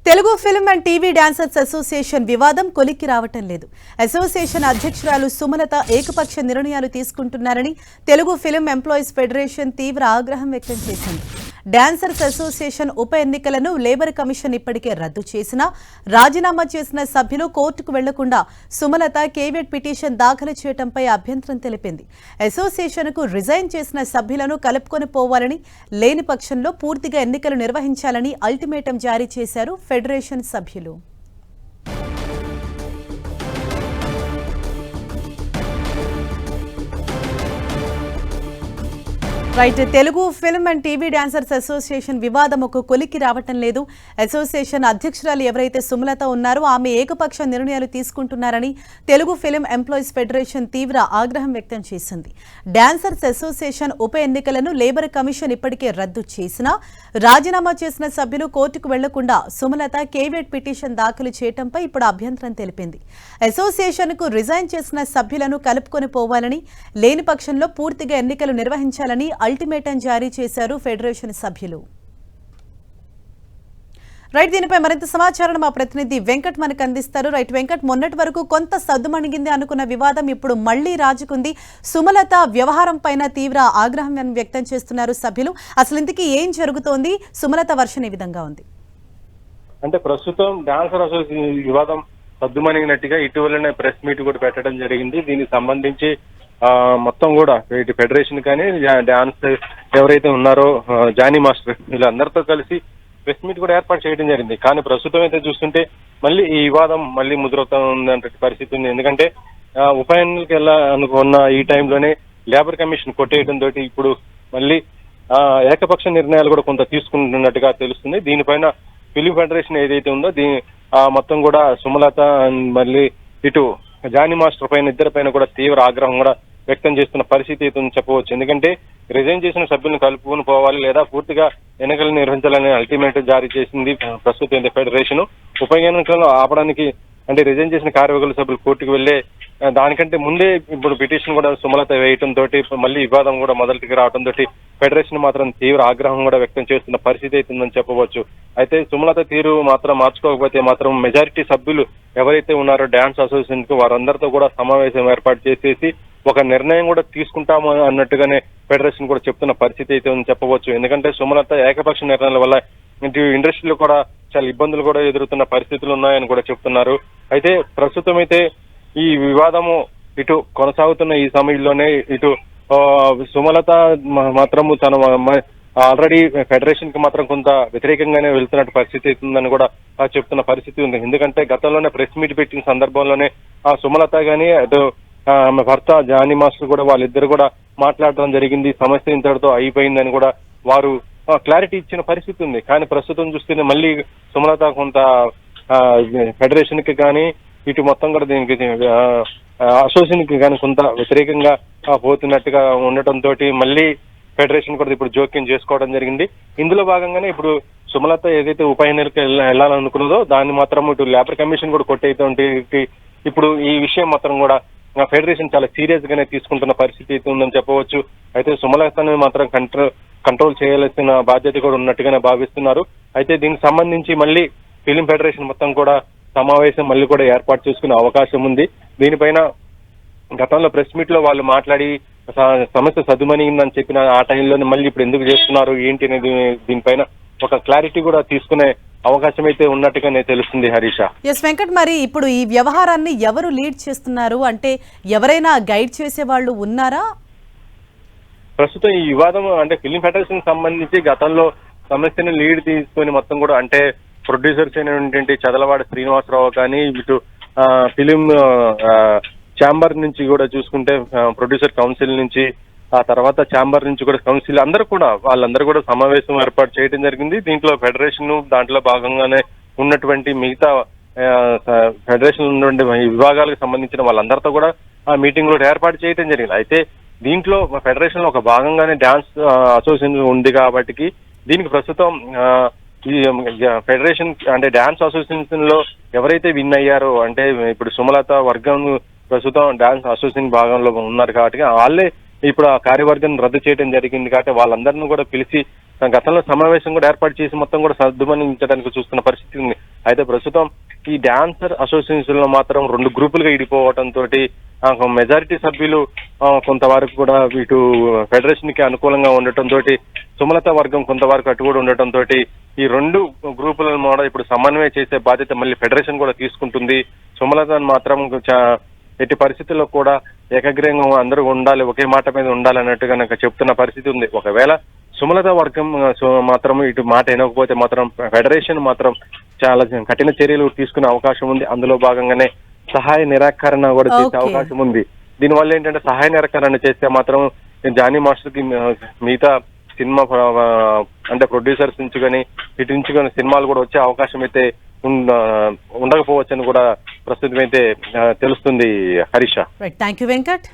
Telugu film and TV dancers association వివాదం కొలిక్కి రావటం లేదు. అసోసియేషన్ అధ్యక్షురాలు సుమలత ఏకపక్ష నిర్ణయాలు తీసుకుంటున్నారని తెలుగు ఫిల్మ్ ఎంప్లాయీస్ ఫెడరేషన్ తీవ్ర ఆగ్రహం వ్యక్తం చేసింది. డాన్సర్స్ అసోసియేషన్ ఉప ఎన్నికలను లేబర్ కమిషన్ ఇప్పటికే రద్దు చేసినా రాజీనామా చేసిన సభ్యులు కోర్టుకు వెళ్లకుండా సుమలత కేవియట్ పిటిషన్ దాఖలు చేయడంపై అభ్యంతరం తెలిపింది. అసోసియేషన్కు రిజైన్ చేసిన సభ్యులను కలుపుకొని పోవాలని, లేని పక్షంలో పూర్తిగా ఎన్నికలు నిర్వహించాలని అల్టిమేటం జారీ చేశారు ఫెడరేషన్ సభ్యులు. Right, Telugu film and TV dancers association వివాదం ఒక కొలిక్కి రావటం లేదు. అసోసియేషన్ అధ్యక్షురాలు ఎవరైతే సుమలత ఉన్నారో ఆమె ఏకపక్ష నిర్ణయాలు తీసుకుంటున్నారని తెలుగు ఫిల్మ్ ఎంప్లాయీస్ ఫెడరేషన్ తీవ్ర ఆగ్రహం వ్యక్తం చేసింది. డాన్సర్స్ అసోసియేషన్ ఉప ఎన్నికలను లేబర్ కమిషన్ ఇప్పటికే రద్దు చేసినా రాజీనామా చేసిన సభ్యులు కోర్టుకు వెళ్లకుండా సుమలత కేవియట్ పిటిషన్ దాఖలు చేయడంపై ఇప్పుడు అభ్యంతరం తెలిపింది. అసోసియేషన్కు రిజైన్ చేసిన సభ్యులను కలుపుకొని పోవాలని, లేని పక్షంలో పూర్తిగా ఎన్నికలు నిర్వహించాలని అల్టిమేటం జారీ చేశారు ఫెడరేషన్ సభ్యులు. రైట్, దీనిపై మరింత సమాచారం మా ప్రతినిధి వెంకట్ మనకు అందిస్తారు. రైట్ వెంకట్, మొన్నటి వరకు కొంత సద్దుమణిగింది అనుకున్న వివాదం ఇప్పుడు మళ్లీ రాజుకుంది. సుమలత వ్యవహారం పైన తీవ్ర ఆగ్రహం వ్యక్తం చేస్తున్నారు సభ్యులు. అసలు ఇంతకీ ఏం జరుగుతోంది? సుమలత వర్షన్ ఏ విధంగా ఉంది? అంటే ప్రస్తుతం డాన్సర్ అసోసియేషన్ వివాదం సద్దుమణిగినట్టుగా ఇటీవలనే ప్రెస్ మీట్ కూడా పెట్టడం జరిగింది. దీనికి సంబంధించి మొత్తం కూడా ఇటు ఫెడరేషన్ కానీ డాన్స్ ఎవరైతే ఉన్నారో జానీ మాస్టర్ వీళ్ళందరితో కలిసి ప్రెస్ మీట్ కూడా ఏర్పాటు చేయడం జరిగింది. కానీ ప్రస్తుతం అయితే చూస్తుంటే మళ్ళీ ఈ వివాదం మళ్ళీ ముదురవుతున్న పరిస్థితి ఉంది. ఎందుకంటే ఉప ఎన్నికలకు వెళ్ళాలనుకున్న ఈ టైంలోనే లేబర్ కమిషన్ కొట్టేయడం తోటి ఇప్పుడు మళ్ళీ ఏకపక్ష నిర్ణయాలు కూడా కొంత తీసుకుంటున్నట్టుగా తెలుస్తుంది. దీనిపైన ఫిలిం ఫెడరేషన్ ఏదైతే ఉందో మొత్తం కూడా సుమలత మళ్ళీ ఇటు జానీ మాస్టర్ పైన ఇద్దరి పైన కూడా తీవ్ర ఆగ్రహం కూడా వ్యక్తం చేస్తున్న పరిస్థితి అయితే చెప్పవచ్చు. ఎందుకంటే రిజైన్ చేసిన సభ్యులను కలుపుకొని పోవాలి లేదా పూర్తిగా ఎన్నికలు నిర్వహించాలని అల్టిమేట్ జారీ చేసింది ప్రస్తుతం ఫెడరేషన్. ఉప ఎన్నికలను ఆపడానికి అంటే రిజైన్ చేసిన కార్యవర్గ సభ్యులు కోర్టుకు వెళ్లే దానికంటే ముందే ఇప్పుడు పిటిషన్ కూడా సుమలత వేయటం తోటి మళ్ళీ వివాదం కూడా మొదటికి రావడం తోటి ఫెడరేషన్ మాత్రం తీవ్ర ఆగ్రహం కూడా వ్యక్తం చేస్తున్న పరిస్థితి అవుతుందని చెప్పవచ్చు. అయితే సుమలత తీరు మాత్రం మార్చుకోకపోతే మాత్రం మెజారిటీ సభ్యులు ఎవరైతే ఉన్నారో డాన్స్ అసోసియేషన్ కు వారందరితో కూడా సమావేశం ఏర్పాటు చేసేసి ఒక నిర్ణయం కూడా తీసుకుంటాము అన్నట్టుగానే ఫెడరేషన్ కూడా చెప్తున్న పరిస్థితి అయితే ఉందని చెప్పవచ్చు. ఎందుకంటే సుమలత ఏకపక్ష నిర్ణయాల వల్ల ఇండస్ట్రీలో కూడా చాలా ఇబ్బందులు కూడా ఎదురుతున్న పరిస్థితులు ఉన్నాయని కూడా చెప్తున్నారు. అయితే ప్రస్తుతం అయితే ఈ వివాదము ఇటు కొనసాగుతున్న ఈ సమయంలోనే ఇటు సుమలత మాత్రము తన ఆల్రెడీ ఫెడరేషన్ కి మాత్రం కొంత వ్యతిరేకంగానే వెళ్తున్నట్టు పరిస్థితి అవుతుందని కూడా చెప్తున్న పరిస్థితి ఉంది. ఎందుకంటే గతంలోనే ప్రెస్ మీట్ పెట్టిన సందర్భంలోనే సుమలత గానీ అటు ఆమె భర్త జానీ మాస్టర్ కూడా వాళ్ళిద్దరు కూడా మాట్లాడడం జరిగింది. సమస్య ఇంతటితో అయిపోయిందని కూడా వారు క్లారిటీ ఇచ్చిన పరిస్థితి ఉంది. కానీ ప్రస్తుతం చూస్తేనే మళ్ళీ సుమలత కొంత ఫెడరేషన్ కి కానీ ఇటు మొత్తం కూడా దీనికి అసోసియేషన్ కి కానీ కొంత వ్యతిరేకంగా పోతున్నట్టుగా ఉండటంతో మళ్ళీ ఫెడరేషన్ కూడా ఇప్పుడు జోక్యం చేసుకోవడం జరిగింది. ఇందులో భాగంగానే ఇప్పుడు సుమలత ఏదైతే ఉప ఎన్నికలకు వెళ్ళాలనుకున్నదో దాన్ని మాత్రం ఇటు లేబర్ కమిషన్ కూడా కొట్టేటువంటి ఇప్పుడు ఈ విషయం మాత్రం కూడా ఫెడరేషన్ చాలా సీరియస్ గానే తీసుకుంటున్న పరిస్థితి అయితే ఉందని చెప్పవచ్చు. అయితే సుమలతని మాత్రం కంట్రోల్ చేయాల్సిన బాధ్యత కూడా ఉన్నట్టుగానే భావిస్తున్నారు. అయితే దీనికి సంబంధించి మళ్ళీ ఫిలిం ఫెడరేషన్ మొత్తం కూడా సమావేశం మళ్ళీ కూడా ఏర్పాటు చేసుకునే అవకాశం ఉంది. దీనిపైన గతంలో ప్రెస్ మీట్ లో వాళ్ళు మాట్లాడి సమస్య సద్దుమణిగిందని చెప్పిన ఆ టైంలోనే మళ్ళీ ఇప్పుడు ఎందుకు చేస్తున్నారు ఏంటి అనేది దీనిపైన ఒక క్లారిటీ కూడా తీసుకునే అవకాశం అయితే ఉన్నట్టుగానే తెలుస్తుంది. హరీష. ఎస్ వెంకట్, మరి ఇప్పుడు ఈ వ్యవహారాన్ని ఎవరు లీడ్ చేస్తున్నారు? అంటే ఎవరైనా గైడ్ చేసే వాళ్ళు ఉన్నారా? ప్రస్తుతం ఈ వివాదం అంటే ఫిలిం ఫెడరేషన్ సంబంధించి గతంలో సమస్యను లీడ్ తీసుకొని మొత్తం కూడా అంటే ప్రొడ్యూసర్స్ అయినటువంటి చదలవాడ శ్రీనివాసరావు కానీ ఇటు ఫిలిం ఛాంబర్ నుంచి కూడా చూసుకుంటే ప్రొడ్యూసర్ కౌన్సిల్ నుంచి ఆ తర్వాత ఛాంబర్ నుంచి కూడా కౌన్సిల్ వాళ్ళందరూ కూడా సమావేశం ఏర్పాటు చేయడం జరిగింది. దీంట్లో ఫెడరేషన్ దాంట్లో భాగంగానే ఉన్నటువంటి మిగతా ఫెడరేషన్ ఉన్నటువంటి విభాగాలకు సంబంధించిన వాళ్ళందరితో కూడా ఆ మీటింగ్ లో ఏర్పాటు చేయడం జరిగింది. అయితే దీంట్లో ఫెడరేషన్ లో ఒక భాగంగానే డాన్స్ అసోసియేషన్ ఉంది కాబట్టి దీనికి ప్రస్తుతం ఈ ఫెడరేషన్ అంటే డాన్స్ అసోసియేషన్ లో ఎవరైతే విన్ అయ్యారో అంటే ఇప్పుడు సుమలత వర్గం ప్రస్తుతం డాన్స్ అసోసియేషన్ భాగంలో ఉన్నారు కాబట్టి వాళ్ళే ఇప్పుడు ఆ కార్యవర్గం రద్దు చేయడం జరిగింది. కాబట్టి వాళ్ళందరినీ కూడా పిలిచి గతంలో సమావేశం కూడా ఏర్పాటు చేసి మొత్తం కూడా సర్దుమణించడానికి చూస్తున్న పరిస్థితి ఉంది. అయితే ప్రస్తుతం ఈ డాన్సర్ అసోసియేషన్ లో మాత్రం 2 గ్రూపులుగా ఇడిపోవడంతో మెజారిటీ సభ్యులు కొంతవరకు కూడా ఇటు ఫెడరేషన్ కి అనుకూలంగా ఉండటంతో సుమలత వర్గం కొంతవరకు అటు కూడా ఉండటంతో ఈ 2 గ్రూపులను కూడా ఇప్పుడు సమన్వయం చేసే బాధ్యత మళ్ళీ ఫెడరేషన్ కూడా తీసుకుంటుంది. సుమలత మాత్రం ఎట్టి పరిస్థితుల్లో కూడా ఏకగ్రీవంగా అందరూ ఉండాలి, ఒకే మాట మీద ఉండాలి అన్నట్టుగా నాకు చెప్తున్న పరిస్థితి ఉంది. ఒకవేళ సుమలత వర్గం మాత్రం ఇటు మాట వినకపోతే మాత్రం ఫెడరేషన్ మాత్రం చాలా కఠిన చర్యలు తీసుకునే అవకాశం ఉంది. అందులో భాగంగానే సహాయ నిరాకరణ కూడా చేసే అవకాశం ఉంది. దీనివల్ల ఏంటంటే సహాయ నిరాకరణ చేస్తే మాత్రం జానీ మాస్టర్ కి మిగతా సినిమా అంటే ప్రొడ్యూసర్స్ నుంచి కానీ ఇటు నుంచి కానీ సినిమాలు కూడా వచ్చే అవకాశం అయితే ఉండకపోవచ్చని కూడా ప్రస్తుతం అయితే తెలుస్తుంది హరీష. Thank you Venkat.